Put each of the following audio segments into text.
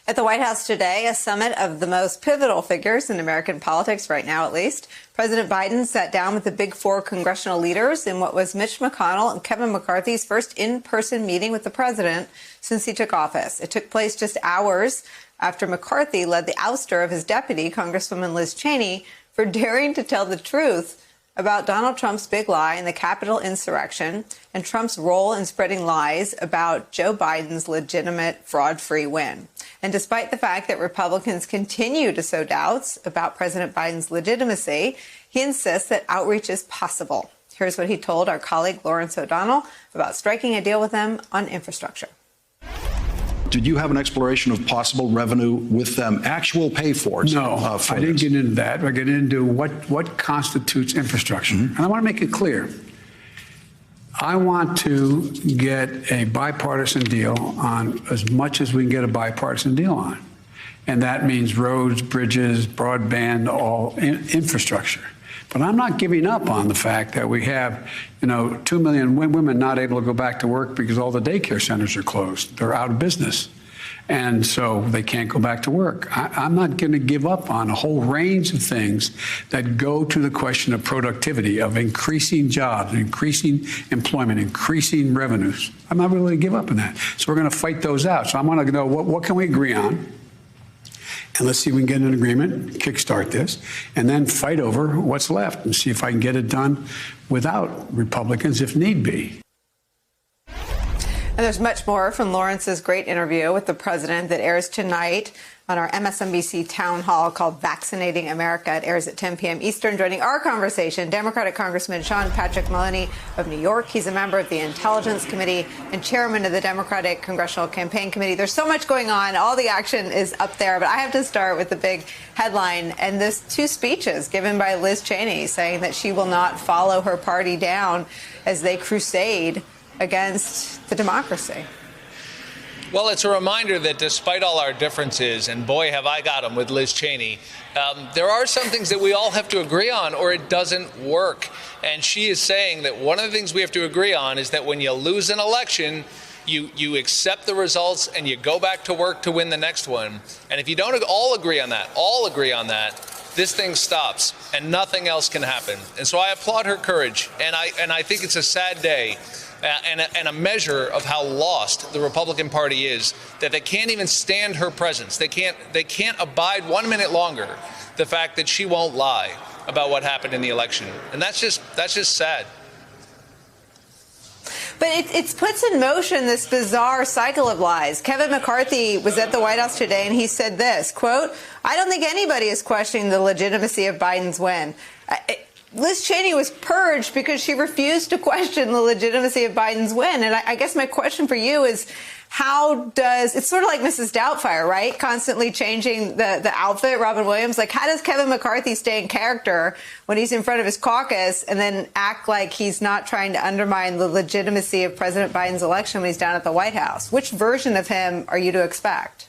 At the White House today, a summit of the most pivotal figures in American politics right now, at least. President Biden sat down with the big four congressional leaders in what was Mitch McConnell and Kevin McCarthy's first in-person meeting with the president since he took office. It took place just hours after McCarthy led the ouster of his deputy, Congresswoman Liz Cheney, for daring to tell the truth about Donald Trump's big lie in the Capitol insurrection and Trump's role in spreading lies about Joe Biden's legitimate fraud-free win. And despite the fact that Republicans continue to sow doubts about President Biden's legitimacy, he insists that outreach is possible. Here's what he told our colleague Lawrence O'Donnell about striking a deal with them on infrastructure. Did you have an exploration of possible revenue with them, actual pay-fors? No, I didn't get into that. I get into what constitutes infrastructure. And I want to make it clear. I want to get a bipartisan deal on as much as we can get a bipartisan deal on. And that means roads, bridges, broadband, all infrastructure. But I'm not giving up on the fact that we have, 2 million women not able to go back to work because all the daycare centers are closed. They're out of business. And so they can't go back to work. I'm not going to give up on a whole range of things that go to the question of productivity, of increasing jobs, increasing employment, increasing revenues. I'm not really going to give up on that. So we're going to fight those out. So I want to know what can we agree on? And let's see if we can get an agreement, kickstart this, and then fight over what's left and see if I can get it done without Republicans if need be. And there's much more from Lawrence's great interview with the president that airs tonight on our MSNBC town hall called Vaccinating America. It airs at 10 p.m. Eastern. Joining our conversation, Democratic Congressman Sean Patrick Maloney of New York. He's a member of the Intelligence Committee and chairman of the Democratic Congressional Campaign Committee. There's so much going on. All the action is up there. But I have to start with the big headline and this two speeches given by Liz Cheney saying that she will not follow her party down as they crusade against the democracy. Well, it's a reminder that despite all our differences, and boy, have I got them with Liz Cheney, there are some things that we all have to agree on or it doesn't work. And she is saying that one of the things we have to agree on is that when you lose an election, you accept the results and you go back to work to win the next one. And if you don't all agree on that, this thing stops and nothing else can happen. And so I applaud her courage. And I think it's a sad day. And a measure of how lost the Republican Party is, that they can't even stand her presence. They can't abide 1 minute longer the fact that she won't lie about what happened in the election. And that's just sad. But it puts in motion this bizarre cycle of lies. Kevin McCarthy was at the White House today and he said this, quote, "I don't think anybody is questioning the legitimacy of Biden's win." Liz Cheney was purged because she refused to question the legitimacy of Biden's win. And I guess my question for you is, it's sort of like Mrs. Doubtfire, right? Constantly changing the outfit, Robin Williams. Like, how does Kevin McCarthy stay in character when he's in front of his caucus and then act like he's not trying to undermine the legitimacy of President Biden's election when he's down at the White House? Which version of him are you to expect?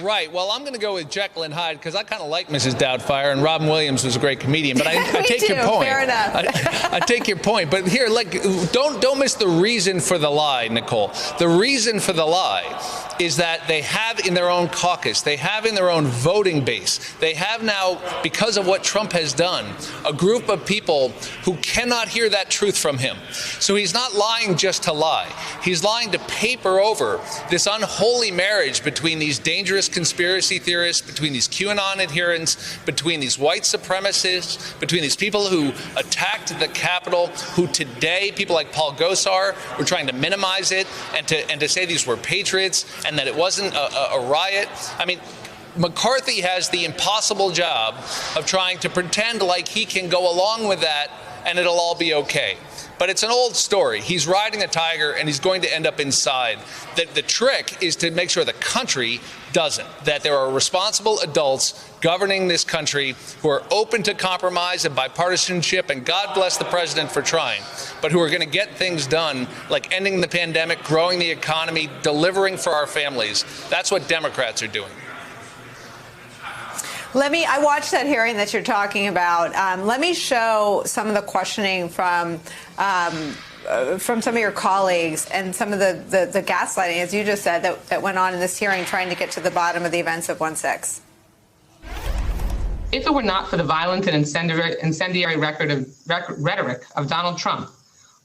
Right. Well, I'm going to go with Jekyll and Hyde because I kind of like Mrs. Doubtfire, and Robin Williams was a great comedian. But I take your point. Fair enough. I take your point. But here, don't miss the reason for the lie, Nicole. The reason for the lie is that they have in their own caucus, they have in their own voting base, they have now, because of what Trump has done, a group of people who cannot hear that truth from him. So he's not lying just to lie. He's lying to paper over this unholy marriage between these dangerous conspiracy theorists, between these QAnon adherents, between these white supremacists, between these people who attacked the Capitol, who today, people like Paul Gosar, were trying to minimize it and to say these were patriots and that it wasn't a riot. I mean, McCarthy has the impossible job of trying to pretend like he can go along with that and it'll all be okay. But it's an old story. He's riding a tiger and he's going to end up inside. The trick is to make sure the country doesn't, that there are responsible adults governing this country who are open to compromise and bipartisanship, and God bless the president for trying, but who are going to get things done like ending the pandemic, growing the economy, delivering for our families. That's what Democrats are doing. I watched that hearing that you're talking about. Let me show some of the questioning from from some of your colleagues and some of the gaslighting, as you just said, that went on in this hearing trying to get to the bottom of the events of 1/6? If it were not for the violent and incendiary rhetoric of Donald Trump,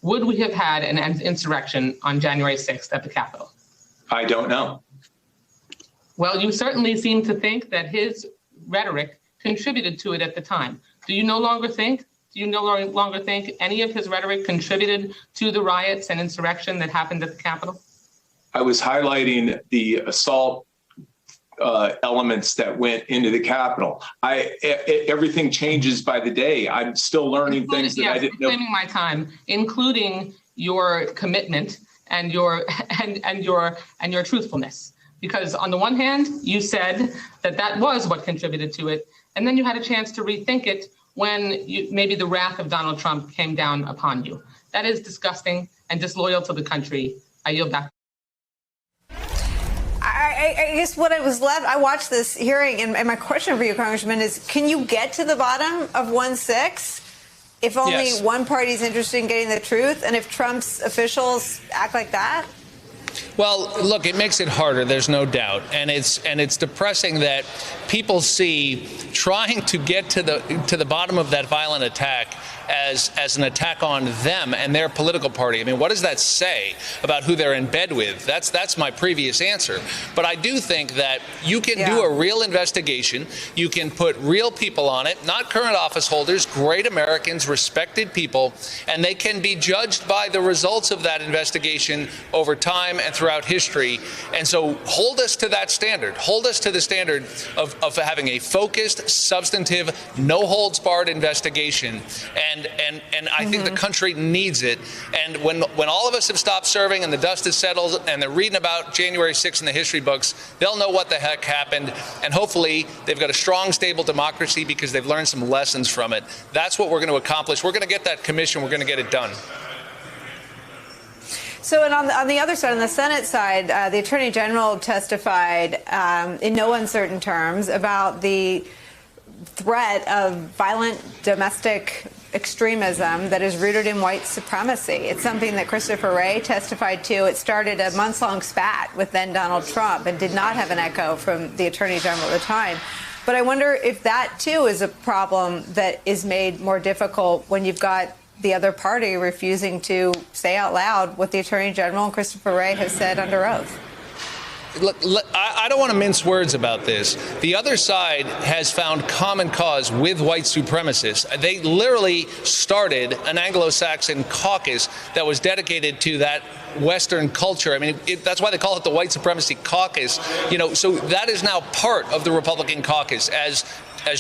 would we have had an insurrection on January 6th at the Capitol? I don't know. Well, you certainly seem to think that his rhetoric contributed to it at the time. Do you no longer think any of his rhetoric contributed to the riots and insurrection that happened at the Capitol? I was highlighting the assault elements that went into the Capitol. Everything changes by the day. I'm still learning things that I didn't know. Reclaiming my time, including your commitment and your truthfulness. Because on the one hand, you said that was what contributed to it, and then you had a chance to rethink it when maybe the wrath of Donald Trump came down upon you. That is disgusting and disloyal to the country. I yield back. I guess I watched this hearing, and my question for you, Congressman, is can you get to the bottom of 1/6 if only one party is interested in getting the truth, and if Trump's officials act like that? Well, look, it makes it harder. There's no doubt, and it's depressing that people see trying to get to the bottom of that violent attack as an attack on them and their political party. I mean, what does that say about who they're in bed with? That's my previous answer. But I do think that you can do a real investigation. You can put real people on it, not current office holders, great Americans, respected people, and they can be judged by the results of that investigation over time and throughout history. And so hold us to that standard. Hold us to the standard of having a focused, substantive, no-holds-barred investigation. And I think the country needs it. And when all of us have stopped serving and the dust has settled and they're reading about January 6th in the history books, they'll know what the heck happened. And hopefully they've got a strong, stable democracy because they've learned some lessons from it. That's what we're going to accomplish. We're going to get that commission. We're going to get it done. So, and on the other side, on the Senate side, the Attorney General testified in no uncertain terms about the threat of violent domestic extremism that is rooted in white supremacy. It's something that Christopher Wray testified to. It started a months-long spat with then Donald Trump and did not have an echo from the Attorney General at the time. But I wonder if that, too, is a problem that is made more difficult when you've got the other party refusing to say out loud what the Attorney General and Christopher Wray have said under oath. Look, I don't want to mince words about this. The other side has found common cause with white supremacists. They literally started an Anglo-Saxon caucus that was dedicated to that Western culture. I mean, that's why they call it the White Supremacy Caucus. So that is now part of the Republican caucus, as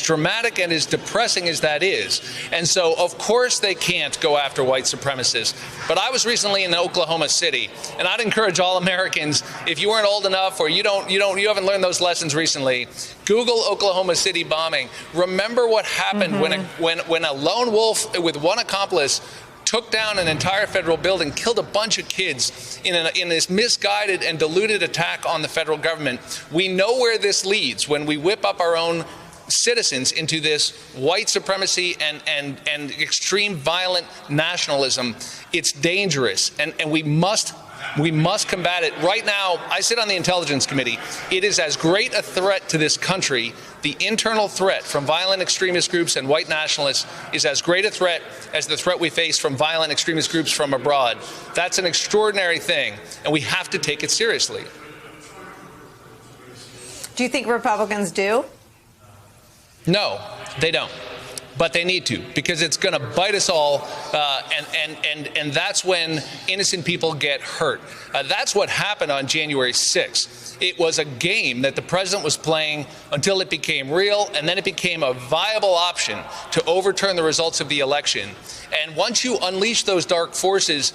dramatic and as depressing as that is. And so, of course, they can't go after white supremacists. But I was recently in Oklahoma City, and I'd encourage all Americans, if you weren't old enough or you haven't learned those lessons recently, Google Oklahoma City bombing. Remember what happened when a lone wolf with one accomplice took down an entire federal building, killed a bunch of kids in this misguided and deluded attack on the federal government. We know where this leads when we whip up our own citizens into this white supremacy and extreme violent nationalism. It's dangerous, and we must combat it. Right now, I sit on the Intelligence Committee. It is as great a threat to this country. The internal threat from violent extremist groups and white nationalists is as great a threat as the threat we face from violent extremist groups from abroad. That's an extraordinary thing, and we have to take it seriously. Do you think Republicans do? No, they don't. But they need to, because it's going to bite us all, and that's when innocent people get hurt. That's what happened on January 6th. It was a game that the president was playing until it became real, and then it became a viable option to overturn the results of the election. And once you unleash those dark forces,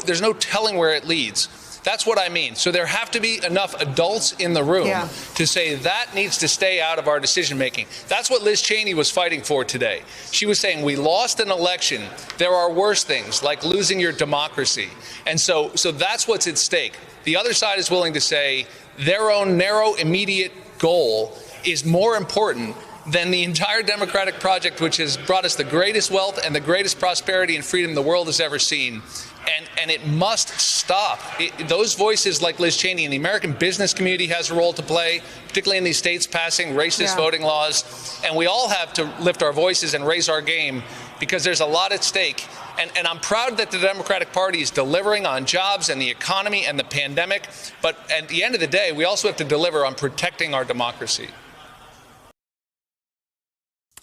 there's no telling where it leads. That's what I mean. So there have to be enough adults in the room to say that needs to stay out of our decision making. That's what Liz Cheney was fighting for today. She was saying we lost an election. There are worse things like losing your democracy. And so that's what's at stake. The other side is willing to say their own narrow, immediate goal is more important than the entire democratic project, which has brought us the greatest wealth and the greatest prosperity and freedom the world has ever seen. and it must stop. Those voices like Liz Cheney and the American business community has a role to play, particularly in these states passing racist voting laws. And we all have to lift our voices and raise our game because there's a lot at stake. And I'm proud that the Democratic Party is delivering on jobs and the economy and the pandemic. But at the end of the day, we also have to deliver on protecting our democracy.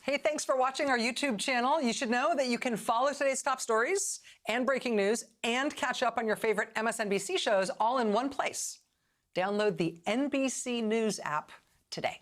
Hey, thanks for watching our YouTube channel. You should know that you can follow today's top stories and breaking news and catch up on your favorite MSNBC shows all in one place. Download the NBC News app today.